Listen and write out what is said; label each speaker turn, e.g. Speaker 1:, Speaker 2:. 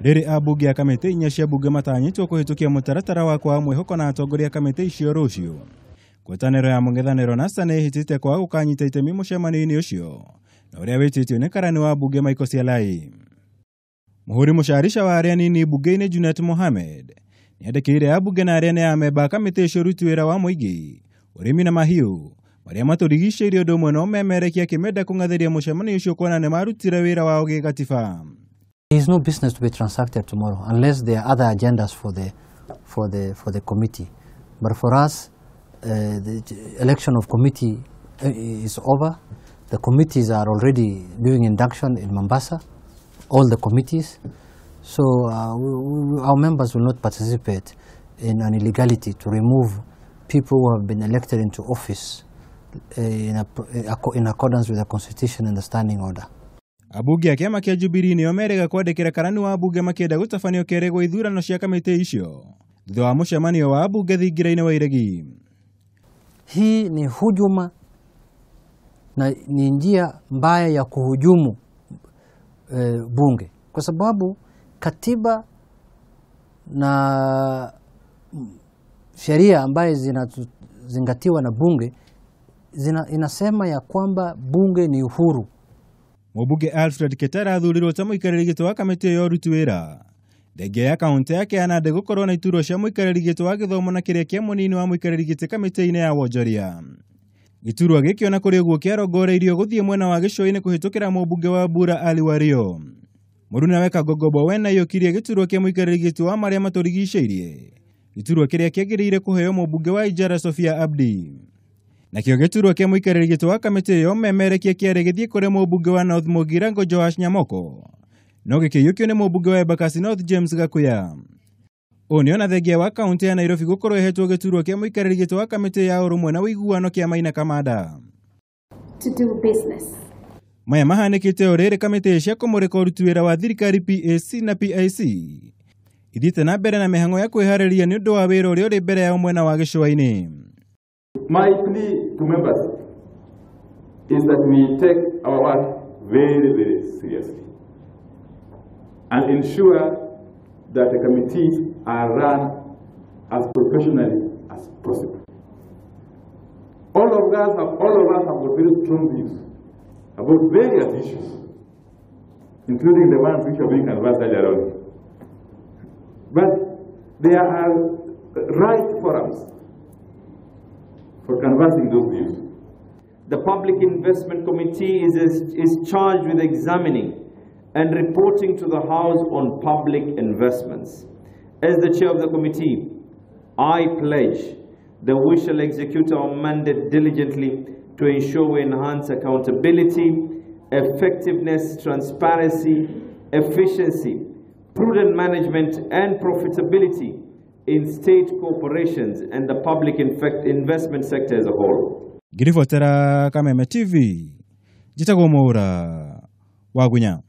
Speaker 1: Riri abunge ya kamite inya cia bunge matanyitwo kuhitukia mutaratara wa kwa mwihoko na atongoria kamite icio rucio. Ngwataniro ya mung'ethaniro NASA nĩ ihitĩte kwa gũkanyita itemi mũcemanio-inĩ ũcio na ũrĩa wĩtĩtio nĩ karani wa bunge Michael Sialai. Mũhũri mũcarica wa arĩa nini bunge-inĩ Junet Mohamed nĩandĩkĩire abunge na arĩa nĩ amemba a kamite icio ruti wĩra wa mũingĩ, ũrĩmi na mahiũ marĩa matũrigicĩirie ũndũ ũmwe no memerekia kĩmenda kũng'athĩria mũcemanio ũcio kuona nĩ marutire wĩra wao gĩgatiba.
Speaker 2: There is no business to be transacted tomorrow unless there are other agendas for the committee. But for us, the election of committee is over. The committees are already doing induction in Mombasa, all the committees. So our members will not participate in an illegality to remove people who have been elected into office in accordance with the constitution and the standing order.
Speaker 1: Abunge a kĩama kĩa Jubilee nĩo merĩga kwandĩkĩra karani wa abunge makĩenda gũtabanio kĩrĩgwo ithurano cia kamĩtĩ icio thutha wa mũcemanio wa abunge thingira-inĩ wa Iregi.
Speaker 2: Hii ni hujuma na ni njia mbaya ya kuhujumu bunge, kwa sababu katiba na sheria ambaye zinazingatiwa na bunge inasema ya kwamba bunge ni uhuru.
Speaker 1: Mũbunge Alfred Ketera athurirwo ta mũikarĩri gĩtĩ wa kamĩtĩ ĩyo ruti wĩra. Ndege ya kaunti yake yanande gũkorwo na iturwa cia mũikarĩri gĩtĩ wa gĩthomo na kĩrĩa kĩa mũnini wa mũikarĩri gĩtĩ kamĩtĩ-inĩ ya Wonjoria. Gĩturwa gĩkĩ ona kũrĩ ũguo kĩarongoreirio gũthiĩ mwena wa gĩcũa-inĩ kũhĩtũkĩra mũbunge wa Bura Ali Wario. Mũruna weka Gogobo wena yũkirie gĩturwa kĩa mũikarĩri gĩtĩ wa marĩa matũrigicĩirie. Gĩturwa kĩrĩa kĩagĩrĩire kũheo mũbunge wa Ijara Sofia Abdi. Nakĩo gĩturwa kĩa mũikarĩri gĩtĩ wa kamĩtĩ ĩyo memerekia kĩarĩ gĩthiĩ kũrĩ mũbunge wa North Mugirango Joash Nyamoko, no gĩkĩiyũkio nĩ mũbunge wa Embakasi North James Gakuya. Ũũ nĩ ona thengia wa kaunti ya Nairobi gũkorwo ĩhetwo gĩturwa kĩa mũikarĩri gĩtĩ wa kamĩtĩ ya ũrũmwe na ũiguano kĩa Maina Kamanda.
Speaker 3: To do business.
Speaker 1: Maya mahanĩkĩte o rĩrĩ kamĩtĩ cia kũmũrĩka ũruti wĩra wa thirikari PAC na PIC ithiĩte na mbere na mĩhang'o ya kwĩharĩria nĩ ũndũ wa wĩra ũrĩa ũrĩ mbere yao mwena wa gĩcũa-inĩ.
Speaker 4: My plea to members is that we take our work very, very seriously and ensure that the committees are run as professionally as possible. All of us have got very strong views about various issues, including the ones which are being advanced earlier on. But there are right forums for canvassing those views.
Speaker 5: The Public Investment Committee is charged with examining and reporting to the House on public investments. As the chair of the committee, I pledge that we shall execute our mandate diligently to ensure we enhance accountability, effectiveness, transparency, efficiency, prudent management, and profitability in state corporations and the public investment sector as a whole.
Speaker 1: Ngiribotera Kameme TV, Jitagwo Mwaura, Wagunya.